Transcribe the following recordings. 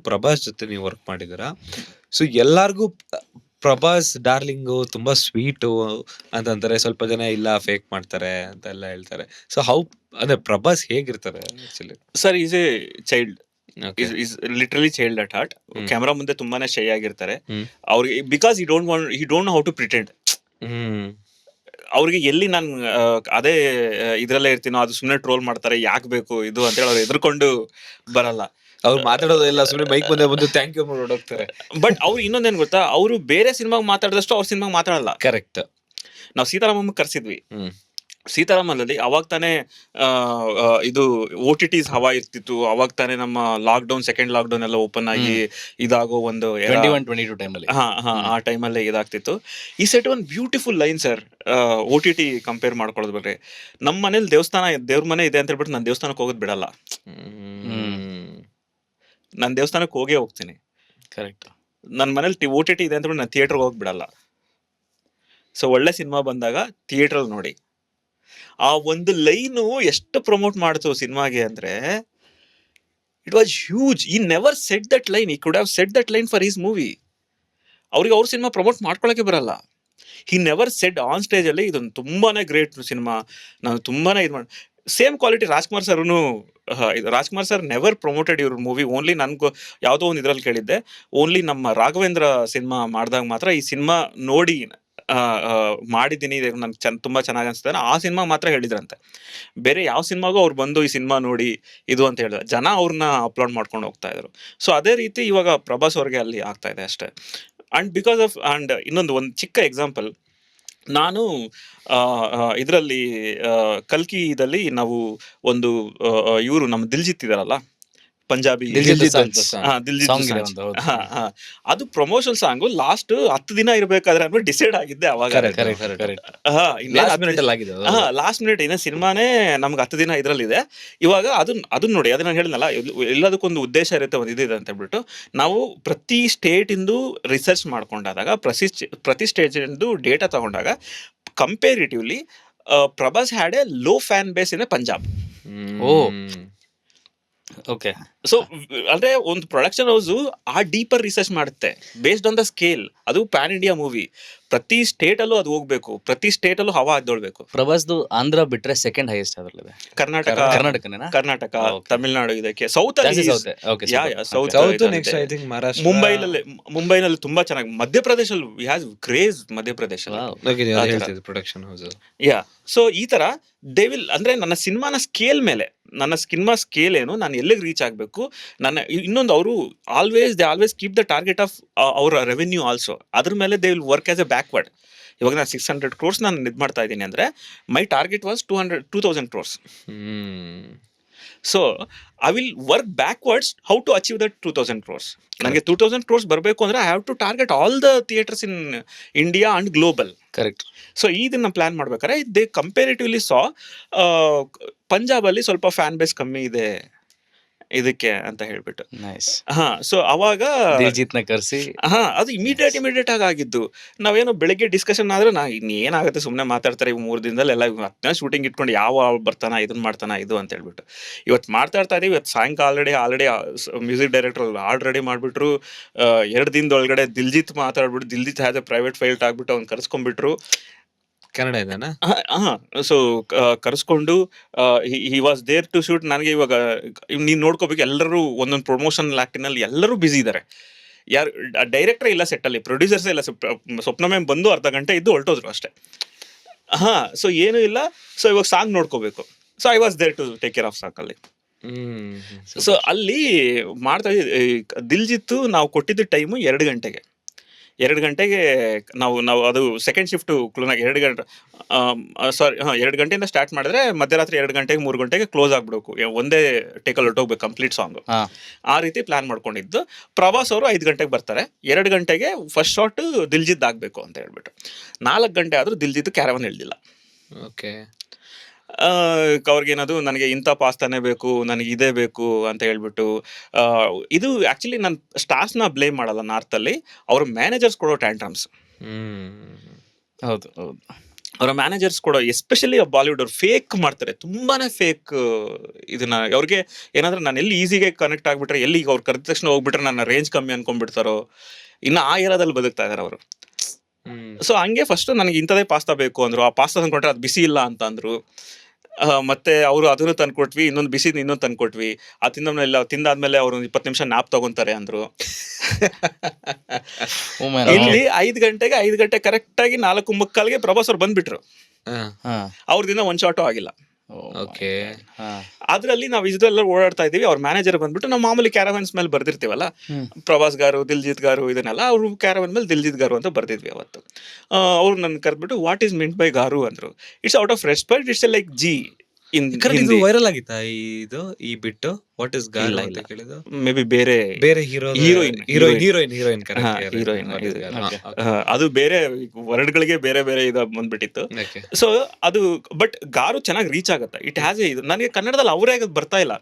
ಪ್ರಭಾಸ್ ಜೊತೆ ನೀವು ವರ್ಕ್ ಮಾಡಿದ್ದೀರಾ. ಸೊ ಎಲ್ಲಾರ್ಗೂ ಪ್ರಭಾಸ್ ಡಾರ್ಲಿಂಗು ತುಂಬಾ ಸ್ವೀಟು ಅಂತಂತಾರೆ. ಸ್ವಲ್ಪ ಜನ ಇಲ್ಲ ಫೇಕ್ ಮಾಡ್ತಾರೆ ಅಂತೆಲ್ಲ ಹೇಳ್ತಾರೆ. ಸೊ ಅಂದ್ರೆ ಪ್ರಭಾಸ್ ಹೇಗಿರ್ತಾರೆ actually? Sir is a child, okay. Is literally child at heart. Hmm. Camera ಮುಂದೆ ತುಂಬಾನೇ ಶೈ ಆಗಿರ್ತಾರೆ ಹ್ಮ್. ಅವ್ರಿಗೆ, because he don't know how to pretend. Hmm. ಅವ್ರಿಗೆ ಎಲ್ಲಿ ನಾನು ಅದೇ ಇದ್ರಲ್ಲೇ ಇರ್ತೀನೋ ಅದು ಸುಮ್ಮನೆ ಟ್ರೋಲ್ ಮಾಡ್ತಾರೆ, ಯಾಕೆ ಬೇಕು ಇದು ಅಂತೇಳಿ ಅವ್ರು ಎದ್ರಕೊಂಡು ಬರಲ್ಲ. ಅವ್ರು ಮಾತಾಡೋದಿಲ್ಲ, ಸುಮ್ಮನೆ ಬೈಕ್ ಮುಂದೆ ಬಂದು ಥ್ಯಾಂಕ್ ಯು ಮಾಡಿ ಹೋಗ್ತಾರೆ. ಬಟ್ ಅವ್ರು ಇನ್ನೊಂದೇನ್ ಗೊತ್ತಾ, ಅವರು ಬೇರೆ ಸಿನಿಮಾಗ್ ಮಾತಾಡಿದಷ್ಟು ಅವ್ರ ಸಿನಿಮಾಗ್ ಮಾತಾಡಲ್ಲ. ಕರೆಕ್ಟ್. ನಾವು ಸೀತಾರಾಮಮ್ಮ ಕರ್ಸಿದ್ವಿ. ಹ್ಮ್. ಸೀತಾರಾಮಲ್ಲಿ ಅವಾಗ ತಾನೇ ಇದು OTTs ಹವಾ ಇರ್ತಿತ್ತು. ಅವಾಗ ತಾನೇ ನಮ್ಮ ಲಾಕ್ಡೌನ್, ಸೆಕೆಂಡ್ ಲಾಕ್ಡೌನ್ ಎಲ್ಲ ಓಪನ್ ಆಗಿ ಇದಾಗೋ ಒಂದು 21-22 ಟೈಮಲ್ಲಿ. ಆ ಟೈಮಲ್ಲೇ ಇದಾಗ್ತಿತ್ತು. ಈ ಸೆಟ್ ಒಂದು beautiful line sir, OTT compare ಮಾಡ್ಕೊಳ್ಳೋದು ಬಗ್ಗೆ. ನಮ್ಮ ಮನೇಲಿ ದೇವ್ರ ಮನೆ ಇದೆ ಅಂತ ಹೇಳ್ಬಿಟ್ಟು ನಾನು ದೇವಸ್ಥಾನಕ್ಕೆ ಹೋಗೋದು ಬಿಡಲ್ಲ. ನಾನು ದೇವಸ್ಥಾನಕ್ಕೆ ಹೋಗೇ ಹೋಗ್ತೀನಿ. ಕರೆಕ್ಟ್. ನನ್ನ ಮನೇಲಿ OTT ಇದೆ ಅಂತ ಹೇಳ್ಬಿಟ್ಟು ನಾನು ಥಿಯೇಟರ್ಗೆ ಹೋಗಿ ಬಿಡಲ್ಲ. ಸೊ ಒಳ್ಳೆ ಸಿನಿಮಾ ಬಂದಾಗ ಥಿಯೇಟ್ರಲ್ಲಿ ನೋಡಿ. ಆ ಒಂದು ಲೈನು ಎಷ್ಟು ಪ್ರಮೋಟ್ ಮಾಡ್ತು ಸಿನಿಮಾಗೆ ಅಂದ್ರೆ, ಇಟ್ ವಾಸ್ ಹ್ಯೂಜ್. ಈ ನೆವರ್ ಸೆಟ್ ದಟ್ ಲೈನ್, ಈ could have set that line for his movie. ಅವ್ರಿಗೆ ಅವ್ರ ಸಿನಿಮಾ ಪ್ರಮೋಟ್ ಮಾಡ್ಕೊಳಕ್ಕೆ ಬರಲ್ಲ. He never said on stage ಅಲ್ಲಿ ಇದೊಂದು ತುಂಬಾನೇ ಗ್ರೇಟ್ ಸಿನಿಮಾ, ನಾನು ತುಂಬಾನೇ ಇದು ಮಾಡಿ. Same quality Rajkumar sir never promoted ಇವ್ರ ಮೂವಿ. ಓನ್ಲಿ ನನ್ಗೂ ಯಾವುದೋ ಒಂದು ಇದ್ರಲ್ಲಿ ಕೇಳಿದ್ದೆ, ಓನ್ಲಿ ನಮ್ಮ ರಾಘವೇಂದ್ರ ಸಿನಿಮಾ ಮಾಡಿದಾಗ ಮಾತ್ರ ಈ ಸಿನಿಮಾ ನೋಡಿ ಮಾಡಿದ್ದೀನಿ, ನನ್ಗೆ ತುಂಬಾ ಚೆನ್ನಾಗಿ ಅನ್ಸುತ್ತೆ ಆ ಸಿನಿಮಾ ಮಾತ್ರ ಹೇಳಿದ್ರಂತೆ. ಬೇರೆ ಯಾವ ಸಿನಿಮಾಗೂ ಅವ್ರು ಬಂದು ಈ ಸಿನಿಮಾ ನೋಡಿ ಇದು ಅಂತ ಹೇಳಿದ್ರೆ ಜನ ಅವ್ರನ್ನ ಅಪ್ಲೋಡ್ ಮಾಡ್ಕೊಂಡು ಹೋಗ್ತಾ ಇದ್ರು. ಸೊ ಅದೇ ರೀತಿ ಇವಾಗ ಪ್ರಭಾಸ್ ಅವ್ರಿಗೆ ಅಲ್ಲಿ ಆಗ್ತಾ ಇದೆ ಅಷ್ಟೇ. ಅಂಡ್ ಇನ್ನೊಂದು ಚಿಕ್ಕ ಎಕ್ಸಾಂಪಲ್, ನಾನು ಇದರಲ್ಲಿ ಕಲ್ಕಿದಲ್ಲಿ ನಾವು ಒಂದು ಇವರು ನಮ್ಮ ದಿಲ್ಜಿತ್ ಇದಾರಲ್ಲ, ಪಂಜಾಬಿ ದಿಲ್ಜಿತ್ ಅದು ಪ್ರಮೋಷನ್ ಸಾಂಗು ಲಾಸ್ಟ್ 10 ದಿನ ಇರ್ಬೇಕಾದ್ರೆ ಅಂದ್ರೆ ಡಿಸೈಡ್ ಆಗಿದ್ದೆ ಅವಾಗ. ಲಾಸ್ಟ್ ಮಿನಿಟ್ ಇನ್ನ ಸಿನಿಮಾನೇ ನಮ್ಗೆ 10 ದಿನ ಇದ್ರಲ್ಲಿದೆ. ಇವಾಗ ಅದನ್ನ ನೋಡಿ, ಅದನ್ನ ಹೇಳಿದ್ನಲ್ಲ, ಎಲ್ಲದಕ್ಕೊಂದು ಉದ್ದೇಶ ಇರುತ್ತೆ, ಒಂದು ಇದಿದೆ ಅಂತ ಹೇಳ್ಬಿಟ್ಟು ನಾವು ಪ್ರತಿ ಸ್ಟೇಟ್ ಇಂದು ರಿಸರ್ಚ್ ಮಾಡ್ಕೊಂಡಾಗ, ಪ್ರತಿ ಸ್ಟೇಟ್ ಇಂದು ಡೇಟಾ ತಗೊಂಡಾಗ comparatively Prabhas had A low fan base in Punjab. Okay. So ಅಂದ್ರೆ ಒಂದು ಪ್ರೊಡಕ್ಷನ್ ಹೌಸ್ ಆ ಡೀಪರ್ ರಿಸರ್ಚ್ ಮಾಡುತ್ತೆ ಬೇಸ್ಡ್ ಆನ್ ದ ಸ್ಕೇಲ್. ಅದು ಪ್ಯಾನ್ ಇಂಡಿಯಾ ಮೂವಿ, ಪ್ರತಿ ಸ್ಟೇಟ್ ಅಲ್ಲೂ ಅದು ಹೋಗ್ಬೇಕು, ಪ್ರತಿ ಸ್ಟೇಟ್ ಅಲ್ಲೂ ಹವಾ ಅದ್ದೊಳ್ಬೇಕು. ಪ್ರಭಾಸ್ದು ಆಂಧ್ರ ಬಿಟ್ರೆ ಸೆಕೆಂಡ್ ಹೈಯೆಸ್ಟ್ ಅದರಲ್ಲಿದೆ. ಕರ್ನಾಟಕ, ತಮಿಳ್ನಾಡು, ಇದಕ್ಕೆ ಸೌತ್ ಮುಂಬೈನಲ್ಲಿ ತುಂಬಾ ಚೆನ್ನಾಗಿ. ಮಧ್ಯಪ್ರದೇಶಲ್ಲಿ we has craze, Madhya Pradesh production house. So ಈ ತರ ದೇ ವಿಲ್, ಅಂದ್ರೆ ನನ್ನ ಸಿನಿಮಾನ ಸ್ಕೇಲ್ ಮೇಲೆ, ನನ್ನ ಸಿನಿಮಾ ಸ್ಕೇಲ್ ಏನು, ನಾನು ಎಲ್ಲಿಗೆ ರೀಚ್ ಆಗಬೇಕು, ನನ್ನ ಇನ್ನೊಂದು ಅವರು they always keep the target of our revenue also. ಅದ್ರ ಮೇಲೆ they will work as a backward. ಇವಾಗ ನಾನು 600 crores ನಾನು ಇದು ಮಾಡ್ತಾ ಇದ್ದೀನಿ ಅಂದ್ರೆ my target was 2,000 crores. So I will work backwards how to achieve that 2,000 crores. ನನಗೆ 2,000 crores ಬರಬೇಕು ಅಂದ್ರೆ I have to target all the theatres in India and global. Correct. So ಇದನ್ನ ಪ್ಲಾನ್ ಮಾಡ್ಬೇಕಾದ್ರೆ ದೇ ಕಂಪೇರಿಟಿವ್ಲಿ ಪಂಜಾಬಲ್ಲಿ ಸ್ವಲ್ಪ fan base ಕಮ್ಮಿ ಇದೆ ಇದಕ್ಕೆ ಅಂತ ಹೇಳ್ಬಿಟ್ಟು. ಸೊ ಅವಾಗ ದಿಲ್ಜಿತ್ನ ಕರ್ಸಿ ಅದು ಇಮಿಡಿಯೇಟ್ ಆಗಿದ್ದು. ನಾವೇನೋ ಬೆಳಗ್ಗೆ ಡಿಸ್ಕಷನ್ ಆದ್ರೆ ಇನ್ನೇನಾಗುತ್ತೆ, ಸುಮ್ಮನೆ ಮಾತಾಡ್ತಾರೆ 3 ದಿನದಲ್ಲಿ ಎಲ್ಲ ಶೂಟಿಂಗ್ ಇಟ್ಕೊಂಡು ಯಾವ ಬರ್ತಾನ ಇದನ್ನ ಮಾಡ್ತಾನ ಇದು ಅಂತ ಹೇಳ್ಬಿಟ್ಟು ಇವತ್ತು ಮಾತಾಡ್ತಾ ಇದೀವಿ. ಇವತ್ತು ಸಾಯಂಕಾಲ ಆಲ್ರೆಡಿ ಮ್ಯೂಸಿಕ್ ಡೈರೆಕ್ಟರ್ ಆಲ್ರೆಡಿ ಮಾಡ್ಬಿಟ್ರು. 2 ದಿನದೊಳಗಡೆ ದಿಲ್ಜಿತ್ ಮಾತಾಡ್ಬಿಟ್ಟು, Diljit has a private flight ಆಗ್ಬಿಟ್ಟು ಅವ್ನು ಕರ್ಸ್ಕೊಂಡ್ಬಿಟ್ರು. ಕನ್ನಡ ಇದಾನ? ಸೊ ಕರೆಸ್ಕೊಂಡು he was there to shoot. ನನಗೆ ಇವಾಗ ನೀನು ನೋಡ್ಕೋಬೇಕು, ಎಲ್ಲರೂ ಒಂದೊಂದು ಪ್ರಮೋಷನ್ ಆಕ್ಟಿನಲ್ಲಿ ಎಲ್ಲರೂ ಬ್ಯುಸಿ ಇದ್ದಾರೆ. ಯಾರು ಡೈರೆಕ್ಟರ್ ಇಲ್ಲ ಸೆಟ್ಟಲ್ಲಿ, ಪ್ರೊಡ್ಯೂಸರ್ಸ್ ಇಲ್ಲ. ಸ್ವಪ್ನ ಮ್ಯಾಮ್ ಬಂದು ಅರ್ಧ ಗಂಟೆ ಇದ್ದು ಹೊರಟೋದ್ರು ಅಷ್ಟೇ. ಸೊ ಏನೂ ಇಲ್ಲ. ಸೊ ಇವಾಗ ಸಾಂಗ್ ನೋಡ್ಕೋಬೇಕು. So I was there to take care of ಸಾಂಗಲ್ಲಿ. ಸೊ ಅಲ್ಲಿ ಮಾಡ್ತಾ ದಿಲ್ಜಿತ್ತು ನಾವು ಕೊಟ್ಟಿದ್ದ ಟೈಮು 2 ಗಂಟೆಗೆ. 2 ಗಂಟೆಗೆ ನಾವು ಅದು ಸೆಕೆಂಡ್ ಶಿಫ್ಟು ಕ್ಲೋನಾಗಿ 2 ಗಂಟೆ 2 ಗಂಟೆಯಿಂದ ಸ್ಟಾರ್ಟ್ ಮಾಡಿದ್ರೆ ಮಧ್ಯರಾತ್ರಿ 2 ಗಂಟೆಗೆ 3 ಗಂಟೆಗೆ ಕ್ಲೋಸ್ ಆಗ್ಬಿಡ್ಬೇಕು. ಒಂದೇ ಟೇಕಲ್ಲಿ ಹೊರಟೋಗ್ಬೇಕು ಕಂಪ್ಲೀಟ್ ಸಾಂಗು. ಆ ರೀತಿ ಪ್ಲಾನ್ ಮಾಡ್ಕೊಂಡಿದ್ದು. ಪ್ರಭಾಸ್ ಅವರು 5 ಗಂಟೆಗೆ ಬರ್ತಾರೆ. 2 ಗಂಟೆಗೆ ಫಸ್ಟ್ ಶಾಟ್ ದಿಲ್ಜಿತ್ ಆಗಬೇಕು ಅಂತ ಹೇಳ್ಬಿಟ್ಟು 4 ಗಂಟೆ ಆದರೂ ದಿಲ್ಜಿತ್ ಕ್ಯಾರವನ್ ಹಿಡಿದಿಲ್ಲ. ಓಕೆ. ಅವ್ರಿಗೇನದು ನನಗೆ ಇಂಥ ಪಾಸ್ತಾನೇ ಬೇಕು, ನನಗೆ ಇದೇ ಬೇಕು ಅಂತ ಹೇಳ್ಬಿಟ್ಟು. ಇದು ಆ್ಯಕ್ಚುಲಿ ನಾನು ಸ್ಟಾರ್ಸ್ನ ಬ್ಲೇಮ್ ಮಾಡಲ್ಲ. ನಾರ್ತಲ್ಲಿ ಅವ್ರ ಮ್ಯಾನೇಜರ್ಸ್ ಕೊಡೋ ಟ್ಯಾಂಟ್ರಮ್ಸ್. ಹೌದು ಹೌದು. ಅವರ ಮ್ಯಾನೇಜರ್ಸ್ ಕೂಡ ಎಸ್ಪೆಷಲಿ ಬಾಲಿವುಡ್ ಅವ್ರು ಫೇಕ್ ಮಾಡ್ತಾರೆ, ತುಂಬಾನೇ ಫೇಕ್. ಇದನ್ನ ಅವ್ರಿಗೆ ಏನಾದ್ರೆ ನಾನು ಎಲ್ಲಿ ಈಸಿಗೆ ಕನೆಕ್ಟ್ ಆಗ್ಬಿಟ್ರೆ, ಎಲ್ಲಿ ಈಗ ಅವ್ರು ಕರೆದ ತಕ್ಷಣ ಹೋಗ್ಬಿಟ್ರೆ ನನ್ನ ರೇಂಜ್ ಕಮ್ಮಿ ಅನ್ಕೊಂಡ್ಬಿಡ್ತಾರೋ, ಇನ್ನು ಆ ಏರಿಯಾದಲ್ಲಿ ಬದುಕ್ತಾ ಇದಾರೆ ಅವರು. ಸೊ ಹಂಗೆ ಫಸ್ಟ್ ನನಗೆ ಇಂಥದೇ ಪಾಸ್ತಾ ಬೇಕು ಅಂದ್ರು. ಆ ಪಾಸ್ತಾ ತಂದ್ಕೊಟ್ರೆ ಅದು ಬಿಸಿ ಇಲ್ಲ ಅಂತ ಅಂದ್ರು. ಮತ್ತೆ ಅವರು ಅದನ್ನು ತಂದ್ಕೊಟ್ವಿ, ಇನ್ನೊಂದು ಬಿಸಿ ಇನ್ನೊಂದು ತಂದ್ಕೊಟ್ವಿ. ತಿಂದಾದ್ಮೇಲೆ ಅವ್ರು 20 ನಿಮಿಷ ನ್ಯಾಪ್ ತಗೊಂತಾರೆ ಅಂದ್ರು. ಇಲ್ಲಿ 5 ಗಂಟೆ ಕರೆಕ್ಟ್ ಆಗಿ 4:45ಗೆ ಪ್ರಭಾಸ್ ಅವ್ರು ಬಂದ್ಬಿಟ್ರು. ಅವ್ರದಿಂದ ಒಂದ್ ಶಾಟು ಆಗಿಲ್ಲ. ಓಕೆ. ಅದ್ರಲ್ಲಿ ನಾವು ಇದ್ರೆಲ್ಲ ಓಡಾಡ್ತಾ ಇದೀವಿ. ಅವ್ರ ಮ್ಯಾನೇಜರ್ ಬಂದ್ಬಿಟ್ಟು ನಾವು ಮಾಮೂಲಿ ಕ್ಯಾರವನ್ಸ್ ಮೇಲೆ ಬರ್ದಿರ್ತೀವಲ್ಲ, ಪ್ರಭಾಸ್ ಗಾರು, ದಿಲ್ಜಿತ್ ಗಾರು ಇದನ್ನೆಲ್ಲ, ಅವ್ರು ಕ್ಯಾರವನ್ ಮೇಲೆ ದಿಲ್ಜಿತ್ ಗಾರು ಅಂತ ಬರ್ದಿದ್ವಿ ಅವತ್ತು. ಅವ್ರು ನನ್ ಕರೆದ್ಬಿಟ್ಟು what is meant by garu ಅಂದ್ರು. It's out of respect, it's like ji in ಇದು ವೈರಲ್ ಆಗಿತ್ತಾ ಈ ಬಿಟ್ಟು ವಾಟ್ ಇಸ್ ಗಾರು ಅಂತ ಕೇಳಿದ್ದು? ಮೇ ಬಿ ಬೇರೆ ಹೀರೋಯಿನ್ ಅದು ಬೇರೆ ವರ್ಡ್ಗಳಿಗೆ ಬೇರೆ ಬೇರೆ ಇದು ಬಂದ್ಬಿಟ್ಟಿತ್ತು. ಸೊ ಅದು ಬಟ್ ಗಾರು ಚೆನ್ನಾಗಿ ರೀಚ್ ಆಗುತ್ತೆ. ಇಟ್ ಹ್ಯಾಸ್ ಇದು. ನನಗೆ ಕನ್ನಡದಲ್ಲಿ ಅವರೇ ಬರ್ತಾ ಇಲ್ಲ.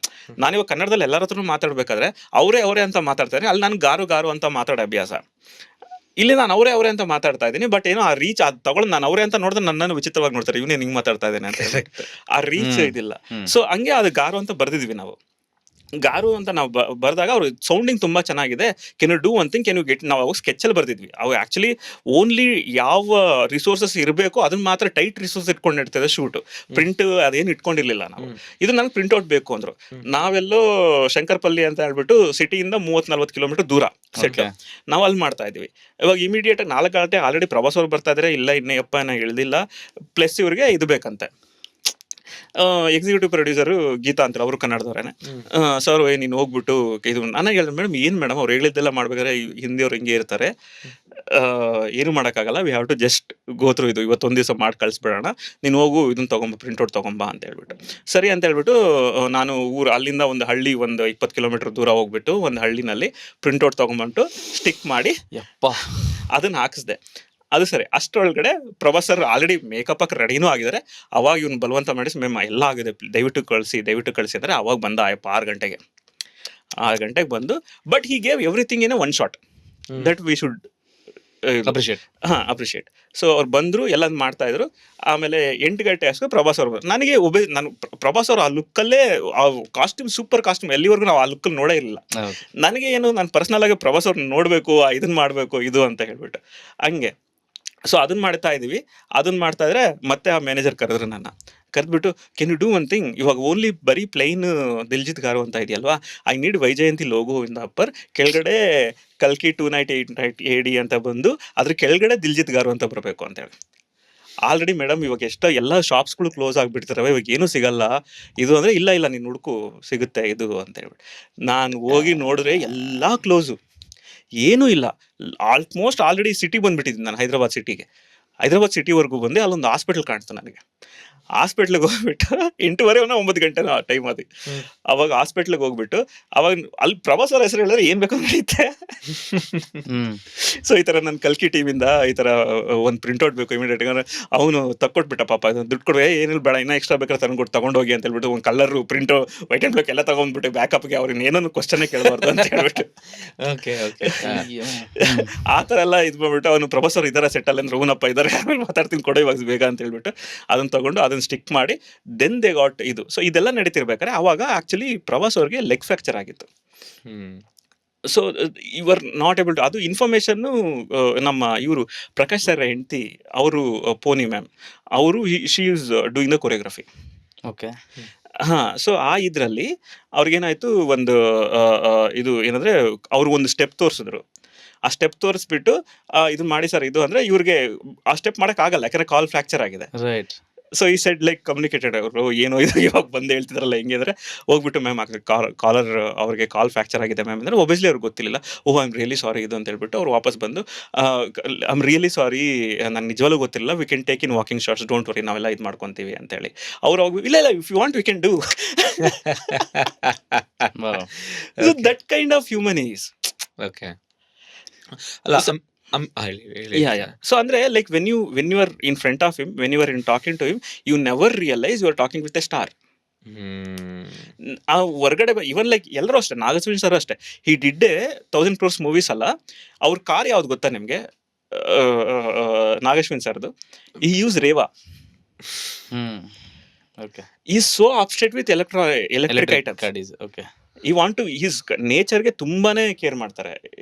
ನಾನಿವಾಗ ಕನ್ನಡದಲ್ಲಿ ಎಲ್ಲರ ಹತ್ರನೂ ಮಾತಾಡ್ಬೇಕಾದ್ರೆ ಅವರೇ ಅಂತ ಮಾತಾಡ್ತಾರೆ. ಅಲ್ಲಿ ನಾನು ಗಾರು ಅಂತ ಮಾತಾಡೋ ಅಭ್ಯಾಸ. ಇಲ್ಲಿ ನಾನು ಅವರೇ ಅಂತ ಮಾತಾಡ್ತಾ ಇದ್ದೀನಿ. ಬಟ್ ಏನೋ ಆ ರೀಚ್ ಅದು ತಗೊಂಡು ನಾನು ಅವರೇ ಅಂತ ನೋಡಿದ್ರೆ ನನ್ನನ್ನು ವಿಚಿತ್ರವಾಗಿ ನೋಡ್ತಾರೆ, ಇವನೇ ಹಿಂಗ್ ಮಾತಾಡ್ತಾ ಇದ್ದೇನೆ ಅಂತ. ಆ ರೀಚ್ ಇದಿಲ್ಲ. ಸೊ ಹಂಗೆ ಅದು ಗಾರು ಅಂತ ಬರ್ದಿದ್ವಿ ನಾವು. ಗಾರು ಅಂತ ನಾವು ಬರ್ದಾಗ ಅವ್ರು ಸೌಂಡಿಂಗ್ ತುಂಬಾ ಚೆನ್ನಾಗಿದೆ, can you do one thing, can you get. ನಾವು ಅವಾಗ ಸ್ಕೆಚಲ್ಲಿ ಬರ್ದಿದ್ವಿ. ಅವು ಆಕ್ಚುಲಿ ಓನ್ಲಿ ಯಾವ ರಿಸೋರ್ಸಸ್ ಇರಬೇಕು ಅದನ್ನ ಮಾತ್ರ ಟೈಟ್ ರಿಸೋರ್ಸ್ ಇಟ್ಕೊಂಡಿರ್ತದೆ ಶೂಟ್. ಪ್ರಿಂಟ್ ಅದೇನು ಇಟ್ಕೊಂಡಿರ್ಲಿಲ್ಲ ನಾವು. ಇದು ನಂಗೆ ಪ್ರಿಂಟ್ಔಟ್ ಬೇಕು ಅಂದ್ರು. ನಾವೆಲ್ಲೋ ಶಂಕರ್ಪಲ್ಲಿ ಅಂತ ಹೇಳ್ಬಿಟ್ಟು ಸಿಟಿಯಿಂದ 30-40 ಕಿಲೋಮೀಟರ್ ದೂರ ಸೆಟ್. ನಾವು ಅಲ್ಲಿ ಮಾಡ್ತಾ ಇದ್ವಿ. ಇವಾಗ ಇಮಿಡಿಯೇಟ್ ಆಗಿ 4 ಗಂಟೆ ಆಲ್ರೆಡಿ ಪ್ರಭಾಸ್ ಅವ್ರು ಬರ್ತಾ ಇದ್ರೆ, ಇಲ್ಲ ಇನ್ನೇಪ್ಪ ನಾ ಇಳ್ದಿಲ್ಲ, ಪ್ಲಸ್ ಇವ್ರಿಗೆ ಇದು ಬೇಕಂತೆ. ಎಕ್ಸಿಕ್ಯೂಟಿವ್ ಪ್ರೊಡ್ಯೂಸರು ಗೀತಾ ಅಂತ, ಅವರು ಕನ್ನಡದವ್ರೇನೆ. ಸರ್ ನೀನು ಹೋಗ್ಬಿಟ್ಟು ಇದು ನನಗೆ ಹೇಳಿದ್ರು, ಮೇಡಮ್ ಏನು ಮೇಡಮ್ ಅವ್ರು ಹೇಳಿದ್ದೆಲ್ಲ ಮಾಡ್ಬೇಕಾದ್ರೆ ಹಿಂದಿಯವ್ರು ಹಿಂಗೆ ಇರ್ತಾರೆ, ಏನು ಮಾಡೋಕ್ಕಾಗಲ್ಲ, ವಿ ಹ್ಯಾವ್ ಟು ಜಸ್ಟ್ ಗೋತ್ರು ಇದು ಇವತ್ತೊಂದು ದಿವಸ ಮಾಡಿ ಕಳಿಸ್ಬಿಡೋಣ, ನೀನು ಹೋಗು ಇದನ್ನ ತೊಗೊಂಬ, ಪ್ರಿಂಟ್ಔಟ್ ತೊಗೊಂಬಾ ಅಂತ ಹೇಳ್ಬಿಟ್ಟು. ಸರಿ ಅಂತ ಹೇಳ್ಬಿಟ್ಟು ನಾನು ಅಲ್ಲಿಂದ ಒಂದು ಹಳ್ಳಿ 20 ಕಿಲೋಮೀಟರ್ ದೂರ ಹೋಗ್ಬಿಟ್ಟು ಒಂದು ಹಳ್ಳಿನಲ್ಲಿ ಪ್ರಿಂಟ್ಔಟ್ ತೊಗೊಂಬಂಟು ಸ್ಟಿಕ್ ಮಾಡಿ ಅದನ್ನು ಹಾಕಿಸ್ದೆ. ಅದು ಸರಿ. ಅಷ್ಟರೊಳಗಡೆ ಪ್ರಭಾಸ್ ಸರ್ ಆಲ್ರೆಡಿ ಮೇಕಪ್ ಹಾಕಿ ರೆಡಿನೂ ಆಗಿದ್ದಾರೆ. ಅವಾಗ ಇವ್ನು ಬಲವಂತ ಮಾಡಿಸಿ, ಮ್ಯಾಮ್ ಎಲ್ಲ ಆಗಿದೆ, ದಯವಿಟ್ಟು ಕಳಿಸಿ ಅಂದರೆ ಅವಾಗ ಬಂದ 6 ಗಂಟೆಗೆ. 6 ಗಂಟೆಗೆ ಬಂದು, but he gave everything in one shot that we should appreciate. So ಅವ್ರು ಬಂದರು, ಎಲ್ಲ ಮಾಡ್ತಾ ಇದ್ರು. ಆಮೇಲೆ 8 ಗಂಟೆ ಅಷ್ಟು ಪ್ರಭಾಸ್ ಅವ್ರು ನನಗೆ ನಾನು ಪ್ರಭಾಸ್ ಅವರು ಆ ಲುಕ್ಕಲ್ಲೇ, ಆ ಕಾಸ್ಟ್ಯೂಮ್ ಸೂಪರ್ ಕಾಸ್ಟ್ಯೂಮ್, ಎಲ್ಲಿವರೆಗೂ ನಾವು ಆ ಲುಕ್ಕಲ್ಲಿ ನೋಡೇ ಇರಲಿಲ್ಲ. ನನಗೆ ಏನು, ನಾನು ಪರ್ಸ್ನಲ್ ಆಗಿ ಪ್ರಭಾಸ್ ಅವ್ರನ್ನ ನೋಡಬೇಕು, ಇದನ್ನ ಮಾಡಬೇಕು ಇದು ಅಂತ ಹೇಳ್ಬಿಟ್ಟು ಹಂಗೆ. ಸೊ ಅದನ್ನ ಮಾಡ್ತಾ ಇದೀವಿ. ಅದನ್ನ ಮಾಡ್ತಾ ಇದ್ರೆ ಮತ್ತೆ ಆ ಮ್ಯಾನೇಜರ್ ಕರೆದ್ರು ನನ್ನ. ಕರೆದ್ಬಿಟ್ಟು, can you do one thing, ಇವಾಗ ಓನ್ಲಿ ಬರೀ ಪ್ಲೈನ್ ದಿಲ್ಜಿತ್ ಗಾರು ಅಂತ ಇದೆಯಲ್ವಾ, I need Vyjayanthi logo in the upper, ಕೆಳಗಡೆ ಕಲ್ಕಿ 298 AD ಅಂತ ಬಂದು ಅದ್ರ ಕೆಳಗಡೆ ದಿಲ್ಜಿತ್ ಗಾರು ಅಂತ ಬರಬೇಕು ಅಂತೇಳಿ. ಆಲ್ರೆಡಿ ಮೇಡಮ್ ಇವಾಗ ಎಲ್ಲ ಶಾಪ್ಸ್ಗಳು ಕ್ಲೋಸ್ ಆಗಿಬಿಡ್ತಾರವೆ, ಇವಾಗ ಏನೂ ಸಿಗಲ್ಲ ಇದು ಅಂದರೆ, ಇಲ್ಲ ನೀನು ಹುಡುಕು ಸಿಗುತ್ತೆ ಇದು ಅಂತ ಹೇಳ್ಬಿಟ್ಟು. ನಾನು ಹೋಗಿ ನೋಡಿದ್ರೆ ಎಲ್ಲ ಕ್ಲೋಸು, ಏನೂ ಇಲ್ಲ. ಆಲ್ಮೋಸ್ಟ್ ಆಲ್ರೆಡಿ ಸಿಟಿ ಬಂದುಬಿಟ್ಟಿದ್ದೀನಿ ನಾನು, ಹೈದರಾಬಾದ್ ಸಿಟಿವರೆಗೂ ಬಂದೆ. ಅಲ್ಲೊಂದು ಹಾಸ್ಪಿಟಲ್ ಕಾಣ್ತು ನನಗೆ. ಹಾಸ್ಪಿಟ್ಲಿಗೆ ಹೋಗ್ಬಿಟ್ಟು 8:30 9 ಗಂಟೆ ಟೈಮ್ ಅದು. ಅವಾಗ ಹಾಸ್ಪಿಟ್ಲಿಗೆ ಹೋಗ್ಬಿಟ್ಟು ಅವಾಗ ಅಲ್ಲಿ ಪ್ರಭಾಸ್ ಅವ್ರ ಹೆಸರು ಹೇಳಿದ್ರೆ ಏನು ಬೇಕೋ ನಡೆಯುತ್ತೆ. ಸೊ ಈ ಥರ ನನ್ನ ಕಲ್ಕಿ ಟೀಮಿಂದ ಈ ಥರ ಒಂದು ಪ್ರಿಂಟ್ಔಟ್ ಬೇಕು ಇಮಿಡಿಯೇಟ್. ಅವನು ತಕ್ಕೊಟ್ಬಿಟ್ಟ ಪಾಪ, ದುಡ್ಡು ಕೊಡುವೆ, ಏನಿಲ್ಲ ಬೇಡ, ಇನ್ನೂ ಎಕ್ಸ್ಟ್ರಾ ಬೇಕಾದ್ರೆ ತಂದ್ಕೊಟ್ಟು ತಗೊಂಡೋಗಿ ಅಂತ ಹೇಳ್ಬಿಟ್ಟು ಒಂದು colour print white and black ಎಲ್ಲ ತೊಗೊಂಡ್ಬಿಟ್ಟು ಬ್ಯಾಕಪ್ಗೆ ಅವ್ರನ್ನ ಏನನ್ನು ಕ್ವಶನ್ನೇ ಕೇಳಬಾರ್ದು ಅಂತ ಹೇಳ್ಬಿಟ್ಟು. ಆ ಥರ ಎಲ್ಲ ಇದು ಮಾಡ್ಬಿಟ್ಟು ಅವನು ಪ್ರಭಾಸ್ ಅವ್ರು ಇದ್ದಾರೆ ಸೆಟ್ಟಲ್ಲಿ ಅಂದ್ರೆ, ಹೂನಪ್ಪ ಇದ್ದಾರೆ, ಆಮೇಲೆ ಮಾತಾಡ್ತೀನಿ ಕೊಡೋ ಇವಾಗ ಬೇಗ ಅಂತ ಹೇಳ್ಬಿಟ್ಟು ಅದನ್ನು ತಗೊಂಡು ಅದನ್ನು ಸ್ಟಿಕ್ ಮಾಡಿ ದೆನ್ ದೇ ಗಾಟ್ ಇದು. ಸೊ ಇದೆಲ್ಲ ನಡೀತಿರ್ಬೇಕಾದ್ರೆ ಅವಾಗ ಆಕ್ಚುಲಿ ಪ್ರಭಾಸ್ ಅವ್ರಿಗೆ ಲೆಗ್ ಫ್ರಾಕ್ಚರ್ ಆಗಿತ್ತು. So your not able to, ಅದು ಇನ್ಫಾರ್ಮೇಶನ್ನು ನಮ್ಮ ಇವರು ಪ್ರಕಾಶ್ ಸರ್ ಹೆಂಡತಿ ಅವರು, ಪೋನಿ ಮ್ಯಾಮ್ ಅವರು, she is doing the choreography. Okay. So ಆ ಇದರಲ್ಲಿ ಅವ್ರಿಗೇನಾಯ್ತು, ಒಂದು ಇದು ಏನಂದ್ರೆ ಅವ್ರು ಒಂದು ಸ್ಟೆಪ್ ತೋರಿಸಿದ್ರು. ಆ ಸ್ಟೆಪ್ ತೋರಿಸ್ಬಿಟ್ಟು ಇದು ಮಾಡಿ ಸರ್ ಇದು ಅಂದರೆ, ಇವ್ರಿಗೆ ಆ ಸ್ಟೆಪ್ ಮಾಡೋಕ್ಕಾಗಲ್ಲ, ಯಾಕಂದ್ರೆ ಕಾಲ್ ಫ್ರಾಕ್ಚರ್ ಆಗಿದೆ. ರೈಟ್. ಸೊ ಈ ಸೈಡ್ ಲೈಕ್ ಕಮ್ಯುನಿಕೇಟೆಡ್ ಅವರು, ಏನೋ ಇದು ಇವಾಗ ಬಂದು ಹೇಳ್ತಿದ್ರಲ್ಲ ಹೆಂಗೆ ಅಂದರೆ, ಹೋಗ್ಬಿಟ್ಟು ಮ್ಯಾಮ್ ಕಾಲರ್ ಅವ್ರಿಗೆ ಕಾಲ್ ಫ್ರಾಕ್ಚರ್ ಆಗಿದೆ ಮ್ಯಾಮ್ ಅಂದರೆ, ಒಬ್ವಿಯಸ್ಲಿ ಅವ್ರಿಗೆ ಗೊತ್ತಿಲ್ಲ. ಓಹ್ ಐ ಆಮ್ ರಿಯಲಿ ಸಾರಿ ಇದು ಅಂತ ಹೇಳ್ಬಿಟ್ಟು ಅವ್ರು ವಾಪಸ್ ಬಂದು, ಐ ಆಮ್ ರಿಯಲಿ ಸಾರಿ, ನಾನು ನಿಜವಾಗ್ಲೂ ಗೊತ್ತಿಲ್ಲ, we can take in walking shorts, don't worry, ನಾವೆಲ್ಲ ಇದು ಮಾಡ್ಕೊತೀವಿ ಅಂತೇಳಿ. ಅವ್ರು ಹೋಗಿ, ಇಲ್ಲ if you want we can do. That kind of human is. Okay. ಅಲ್ಲ, ಸೊ ಅಂದ್ರೆ like when you are in front of him, when you are in talking to him, you never realise you are talking with a star. ಆ ಹೊರಗಡೆ even like ಎಲ್ಲರೂ ಅಷ್ಟೇ, ನಾಗಸ್ವಿನ್ sir ಅಷ್ಟೇ, he did 1000 crores movies ಅಲ್ಲ. ಅವ್ರ car ಯಾವ್ದು ಗೊತ್ತಾ ನಿಮ್ಗೆ? ನಾಗೇಶ್ವಿನ್ ಸರ್ದು, he uses Reva, okay. Is so upstate with electric items. ಗಾಡೀಸ್. Okay. He want to his ನೇಚರ್ಗೆ ತುಂಬಾನೇ ಕೇರ್ ಮಾಡ್ತಾರೆ.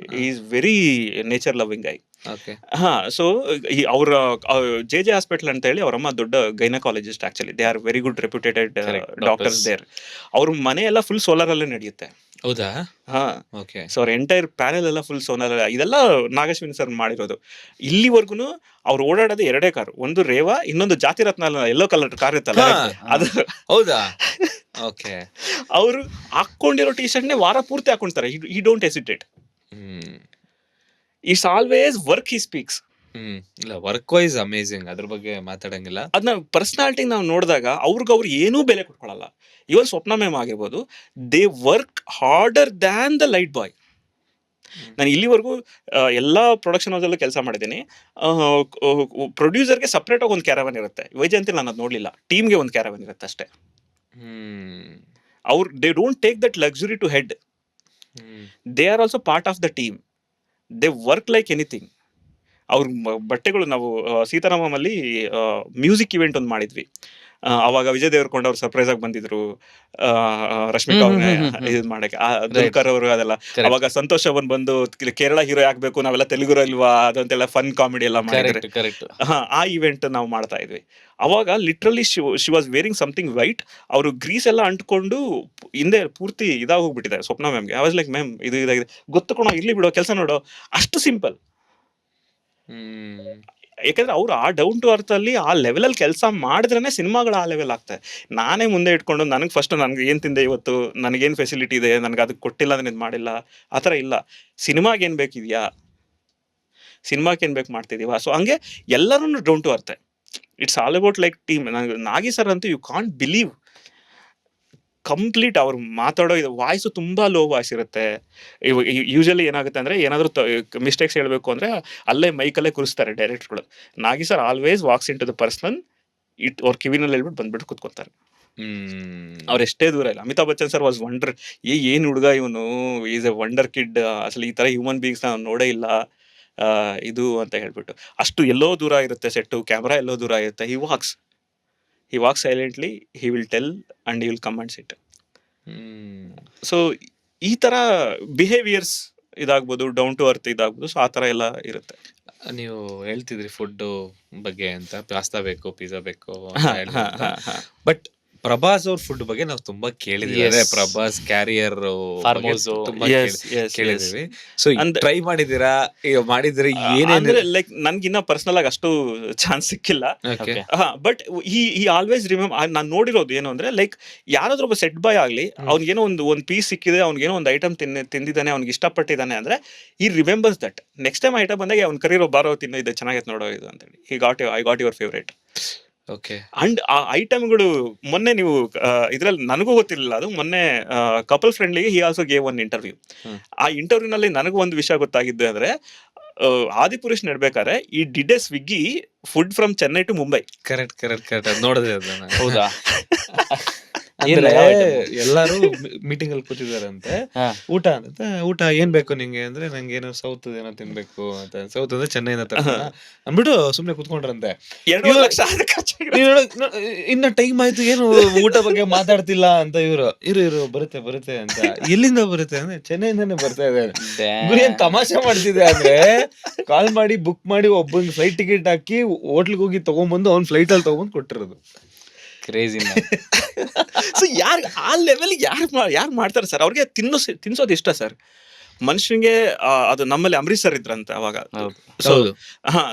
Is very nature loving guy. Okay. ಹಾ, ಸೊ ಅವ್ರ ಜೆ ಹಾಸ್ಪಿಟಲ್ ಅಂತ ಹೇಳಿ, ಅವರಮ್ಮ ದೊಡ್ಡ gynaecologist. Actually they are very good reputed Correct, doctors doctors. There. ಅವ್ರ ಮನೆ ಎಲ್ಲ ಫುಲ್ ಸೋಲಾರ್ ಅಲ್ಲೇ ನಡೆಯುತ್ತೆ. ಹೌದಾ? ಹಾ, ಓಕೆ. ಸೊ ಅವ್ರ ಎಂಟೈರ್ ಪ್ಯಾನೆಲ್ ಎಲ್ಲ ಫುಲ್ ಸೋಲಾರ್. ಇದೆಲ್ಲ ನಾಗೇಶ್ವಿನ್ ಸರ್ ಮಾಡಿರೋದು. ಇಲ್ಲಿವರೆಗೂ ಅವ್ರು ಓಡಾಡೋದು 2 ಕಾರು, ಒಂದು ರೇವಾ, ಇನ್ನೊಂದು ಜಾತಿ ರತ್ನ ಎಲ್ಲೋ ಕಲರ್ ಕಾರ್ ಇತ್ತಲ್ಲ, ಹಾ. ಅದು. ಹೌದಾ? ಓಕೆ. ಅವರು ಹಾಕೊಂಡಿರೋ ಟಿ ಶರ್ಟ್ನೇ ವಾರ ಪೂರ್ತಿ ಹಾಕೊಂತಾರೆ. ಈ don't hesitate. It's always work he speaks. ಇಲ್ಲ, ವರ್ಕ್ ವೈಸ್ ಅಮೇಸಿಂಗ್, ಅದ್ರ ಬಗ್ಗೆ ಮಾತಾಡಂಗಿಲ್ಲ. ಅದನ್ನ ಪರ್ಸನಾಲಿಟಿ ನಾವು ನೋಡಿದಾಗ ಅವ್ರು ಏನೂ ಬೆಲೆ ಕೊಟ್ಕೊಳ್ಳಲ್ಲ. ಇವನ್ ಸ್ವಪ್ನ ಮ್ಯಾಮ್ ಆಗಿರ್ಬೋದು, they work order than the light boy. ನಾನು ಇಲ್ಲಿವರೆಗೂ ಎಲ್ಲ ಪ್ರೊಡಕ್ಷನ್ ಹೌಸಲ್ಲೂ ಕೆಲಸ ಮಾಡಿದ್ದೀನಿ. ಪ್ರೊಡ್ಯೂಸರ್ಗೆ ಸಪ್ರೇಟ್ ಆಗಿ ಒಂದು ಕ್ಯಾರವನ್ ಇರುತ್ತೆ. ವೈಜಯಂತಿ ನಾನು ಅದು ನೋಡಲಿಲ್ಲ. ಟೀಮ್ಗೆ ಒಂದು ಕ್ಯಾರವನ್ ಇರುತ್ತೆ ಅಷ್ಟೇ. ಅವ್ರು they don't take that luxury to head. They are also part of the team. They work like anything. ಅವ್ರ ಬಟ್ಟೆಗಳು ನಾವು ಸೀತಾರಾಮಲ್ಲಿ ಮ್ಯೂಸಿಕ್ ಇವೆಂಟ್ ಒಂದು ಮಾಡಿದ್ವಿ. ಅವಾಗ ವಿಜಯ್ ದೇವರಕೊಂಡ ಅವ್ರು ಸರ್ಪ್ರೈಸ್ ಆಗಿ ಬಂದಿದ್ರು, ರಶ್ಮಿಕಾ ಅವ್ರನ್ನ ಇದು ಮಾಡಕ್ಕೆ, ದುಲ್ಕರ್ ಅವರು ಅದೆಲ್ಲ. ಅವಾಗ ಸಂತೋಷ್ ಅವನ್ ಬಂದು ಕೇರಳ ಹೀರೋ ಆಗ್ಬೇಕು, ನಾವೆಲ್ಲ ತೆಲುಗು ಅಲ್ವಾ ಅದಂತೆಲ್ಲ ಫನ್ ಕಾಮಿಡಿ ಎಲ್ಲ ಮಾಡಿದ್ರೆ. ಕರೆಕ್ಟ್. ಆ ಇವೆಂಟ್ ನಾವು ಮಾಡ್ತಾ ಇದ್ವಿ. ಅವಾಗ literally she was wearing something white. ಅವರು ಗ್ರೀಸ್ ಎಲ್ಲ ಅಂಟ್ಕೊಂಡು ಹಿಂದೆ ಪೂರ್ತಿ ಇದಾಗ ಹೋಗ್ಬಿಟ್ಟಿದೆ ಸ್ವಪ್ನ ಮ್ಯಾಮ್ಗೆ. ಐ ವಾಸ್ ಲೈಕ್, ಮ್ಯಾಮ್ ಇದು ಇದಾಗಿದೆ, ಗೊತ್ತುಕೊಳೋ, ಇರ್ಲಿ ಬಿಡೋ, ಕೆಲಸ ನೋಡೋ, ಅಷ್ಟು ಸಿಂಪಲ್. ಯಾಕಂದ್ರೆ ಅವ್ರು ಆ ಡೌನ್ ಟು ಅರ್ತ್ ಅಲ್ಲಿ ಆ ಲೆವೆಲಲ್ಲಿ ಕೆಲಸ ಮಾಡಿದ್ರೇನೆ ಸಿನಿಮಾಗಳು ಆ ಲೆವೆಲ್ ಆಗ್ತದೆ. ನಾನೇ ಮುಂದೆ ಇಟ್ಕೊಂಡು ನನಗೆ ಫಸ್ಟ್ ನನಗೆ ಏನು ತಿಂದೆ ಇವತ್ತು, ನನಗೇನು ಫೆಸಿಲಿಟಿ ಇದೆ, ನನಗೆ ಅದಕ್ಕೆ ಕೊಟ್ಟಿಲ್ಲ, ನಾನು ಇದು ಮಾಡಿಲ್ಲ, ಆ ಥರ ಇಲ್ಲ. ಸಿನಿಮಾಗೆ ಏನು ಬೇಕಿದೆಯಾ, ಸಿನಿಮಾಗೆ ಏನು ಬೇಕು ಮಾಡ್ತಿದೀವ. ಸೊ ಹಂಗೆ ಎಲ್ಲರೂ down to earth. It's all about like team. ನನಗೆ ನಾಗಿ ಸರ್ ಅಂತೂ ಯು ಕಾಂಟ್ ಬಿಲೀವ್, ಕಂಪ್ಲೀಟ್ ಅವ್ರು ಮಾತಾಡೋ ಇದು ವಾಯ್ಸು ತುಂಬ ಲೋ ವಾಯ್ಸ್ ಇರುತ್ತೆ. ಯೂಶಲಿ ಏನಾಗುತ್ತೆ ಅಂದರೆ, ಏನಾದರೂ ಮಿಸ್ಟೇಕ್ಸ್ ಹೇಳಬೇಕು ಅಂದರೆ ಅಲ್ಲೇ ಮೈಕಲ್ಲೇ ಕೂರಿಸ್ತಾರೆ ಡೈರೆಕ್ಟರ್ಗಳು. Nagi sir always walks into the personal. ಅವ್ರ ಕಿವಿನಲ್ಲಿ ಹೇಳ್ಬಿಟ್ಟು ಬಂದ್ಬಿಟ್ಟು ಕೂತ್ಕೊತಾರೆ. ಅವ್ರು ಎಷ್ಟೇ ದೂರ ಇಲ್ಲ. Amitabh Bachchan sir was wonder. ಏನು ಹುಡುಗ ಇವನು, ಈಸ್ ಎ ವಂಡರ್ ಕಿಡ್, ಅಸಲು ಈ ಥರ ಹ್ಯೂಮನ್ ಬೀಯಿಂಗ್ಸ್ ನಾನು ನೋಡೇ ಇಲ್ಲ ಇದು ಅಂತ ಹೇಳ್ಬಿಟ್ಟು. ಅಷ್ಟು ಎಲ್ಲೋ ದೂರ ಇರುತ್ತೆ ಸೆಟ್ಟು, ಕ್ಯಾಮ್ರಾ ಎಲ್ಲೋ ದೂರ ಇರುತ್ತೆ. He walks silently, he will tell and he will come and sit. So ಈ ಥರ ಬಿಹೇವಿಯರ್ಸ್ ಇದಾಗ್ಬೋದು, ಡೌನ್ ಟು ಅರ್ತ್ ಇದಾಗ್ಬೋದು. ಸೊ ಆ ಥರ ಎಲ್ಲ ಇರುತ್ತೆ. ನೀವು ಹೇಳ್ತಿದ್ರಿ ಫುಡ್ ಬಗ್ಗೆ ಅಂತ, ಪಾಸ್ತಾ ಬೇಕು, ಪಿಜ್ಜಾ ಬೇಕು, ಬಟ್ ಪ್ರಭಾಸ್ ಅವ್ರ ಫುಡ್ ಬಗ್ಗೆ ನಾವು ತುಂಬಾ ಕೇಳಿದೀವಿ. Yes. Prabhas carrier Farm house. ತುಂಬಾ Yes. ಕೇಳಿದೀವಿ. ಸೊ And- ಟ್ರೈ ಮಾಡಿದೀರಾ, ಈಗ ಮಾಡಿದ್ರೆ ಏನೇನು? ಅಂದ್ರೆ ಲೈಕ್ ನನ್ಗಿನ್ನ ಪರ್ಸನಲ್ ಆಗಿ ಅಷ್ಟು ಚಾನ್ಸ್ ಸಿಕ್ಕಿಲ್ಲ. ಓಕೆ. ಬಟ್ ಈ ಆಲ್ವೇಸ್ ರಿಮೆಂಬರ್. ನಾನು ನೋಡಿರೋದು ಏನು ಅಂದ್ರೆ, ಲೈಕ್ ಯಾರಾದ್ರೂ ಒಬ್ಬ ಸೆಟ್ ಬಾಯ್ ಆಗ್ಲಿ, ಅವ್ನಿಗೇನೋ ಒಂದು ಪೀಸ್ ಸಿಕ್ಕಿದೆ, ಅವ್ನಿಗೇನೋ ಒಂದು ಐಟಮ್ ತಿಂದಿದ್ದಾನೆ, ಅವ್ನಿಗೆ ಇಷ್ಟಪಟ್ಟಿದ್ದಾನೆ ಅಂದ್ರೆ ಈ remembers that. Next time item ಬಂದಾಗ ಅವ್ನು ಕರೀರೋ, ಬಾರೋ ತಿನ್ನೋ, ಇದು ಚೆನ್ನಾಗೈತೆ ನೋಡೋ ಇದು ಅಂತೇಳಿ. I got your favourite. Okay. And ಆ ಐಟಮ್ಗಳು ಮೊನ್ನೆ ನೀವು ಇದ್ರಲ್ಲಿ ನನಗೂ ಗೊತ್ತಿರಲಿಲ್ಲ, ಅದು ಮೊನ್ನೆ ಕಪಲ್ ಫ್ರೆಂಡ್ಲಿಗೆ he also gave one interview. ಆ ಇಂಟರ್ವ್ಯೂನಲ್ಲಿ ನನಗೂ ಒಂದು ವಿಷಯ ಗೊತ್ತಾಗಿದ್ದು ಅಂದ್ರೆ, ಆದಿಪುರುಷ್ ನಡ್ಬೇಕಾದ್ರೆ he did a Swiggy food from Chennai to Mumbai. Correct ನೋಡಿದೆ ಅದನ್ನ. ಹೌದಾ? ಅಂದ್ರೆ ಯಾವ item? ಎಲ್ಲಾರು ಮೀಟಿಂಗ್ ಅಲ್ಲಿ ಕೂತಿದಾರಂತೆ. ಊಟ ಏನ್ ಬೇಕು ನಿಂಗೆ ಅಂದ್ರೆ, ನಂಗೆ ಏನೋ ಸೌತ್ ಏನೋ ತಿನ್ಬೇಕು ಅಂತ. ಸೌತ್ ಅಂದ್ರೆ ಚೆನ್ನೈನ ಅಂದ್ಬಿಟ್ಟು ಸುಮ್ನೆ ಕುತ್ಕೊಂಡ್ರಂತೆ. 2 ಲಕ್ಷ ಖರ್ಚಾಗಿದೆ. ಇನ್ನ ಟೈಮ್ ಆಯ್ತು, ಏನು ಊಟ ಬಗ್ಗೆ ಮಾತಾಡ್ತಿಲ್ಲ ಅಂತ. ಇರು ಬರುತ್ತೆ ಅಂತ. ಎಲ್ಲಿಂದ ಬರುತ್ತೆ ಅಂದ್ರೆ, ಚೆನ್ನೈಯಿಂದಾನೆ ಬರ್ತಾ ಇದೆ. ಗುರು ಏನ್ ತಮಾಷೆ ಮಾಡ್ತಿದೆ ಅಂದ್ರೆ, ಕಾಲ್ ಮಾಡಿ ಬುಕ್ ಮಾಡಿ ಒಬ್ಬನ್ ಫ್ಲೈಟ್ ಟಿಕೆಟ್ ಹಾಕಿ ಹೋಟ್ಲಿಗೆ ಹೋಗಿ ತಗೊಂಡ್ಬಂದು ಅವ್ನ್ ಫ್ಲೈಟ್ ಅಲ್ಲಿ ತಗೊಂಡ್ ಕೊಟ್ಟಿರೋದು. ಕ್ರೇಜಿ. ಸೊ ಆ ಲೆವೆಲ್ ಯಾರು ಮಾಡ್ತಾರೆ ಸರ್? ಅವ್ರಿಗೆ ತಿನ್ಸೋದು ಇಷ್ಟ ಸರ್ ಮನುಷ್ಯನಿಗೆ. ಅದು ನಮ್ಮಲ್ಲಿ ಅಂಬರೀಶ್ ಸರ್ ಇದ್ರಂತೆ ಅವಾಗ.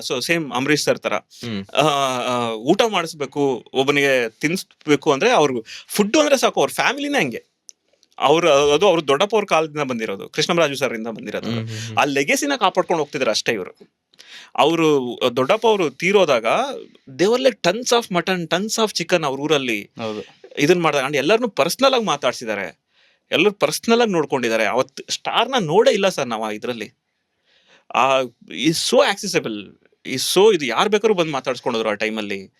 ಸೊ ಸೇಮ್ ಅಂಬರೀಶ್ ಸರ್ ತರ ಊಟ ಮಾಡಿಸ್ಬೇಕು, ಒಬ್ಬನಿಗೆ ತಿನ್ಸ್ಬೇಕು ಅಂದ್ರೆ, ಅವ್ರು ಫುಡ್ ಅಂದ್ರೆ ಸಾಕು. ಅವ್ರ ಫ್ಯಾಮಿಲಿನೇ ಹಂಗೆ. ಅವ್ರ ದೊಡ್ಡಪ್ಪ ಅವ್ರ ಕಾಲದಿಂದ ಬಂದಿರೋದು, ಕೃಷ್ಣರಾಜು ಸರ್ ಇಂದ ಬಂದಿರೋದು. ಆ ಲೆಗೆಸಿನ ಕಾಪಾಡ್ಕೊಂಡು ಹೋಗ್ತಿದ್ರು ಅಷ್ಟೇ ಇವರು. ಅವರು ದೊಡ್ಡಪ್ಪ ಅವರು ತೀರೋದಾಗ ದೇವರ್ like tons of mutton, tons of chicken ಅವ್ರ ಊರಲ್ಲಿ ಇದನ್ನ ಮಾಡಿದಾಗ. ಅಂಡ್ ಎಲ್ಲರನ್ನು ಪರ್ಸನಲ್ ಆಗಿ ಮಾತಾಡ್ಸಿದ್ದಾರೆ, ಎಲ್ಲರೂ ಪರ್ಸನಲ್ ಆಗಿ ನೋಡ್ಕೊಂಡಿದ್ದಾರೆ. ಅವತ್ತು ಸ್ಟಾರ್ನ ನೋಡೇ ಇಲ್ಲ ಸರ್ ನಾವು ಇದರಲ್ಲಿ. Is so accessible, is so ಇದು ಯಾರು ಬೇಕಾದ್ರೂ ಬಂದು ಮಾತಾಡ್ಸ್ಕೊಂಡೋದ್ರು ಆ ಟೈಮಲ್ಲಿ.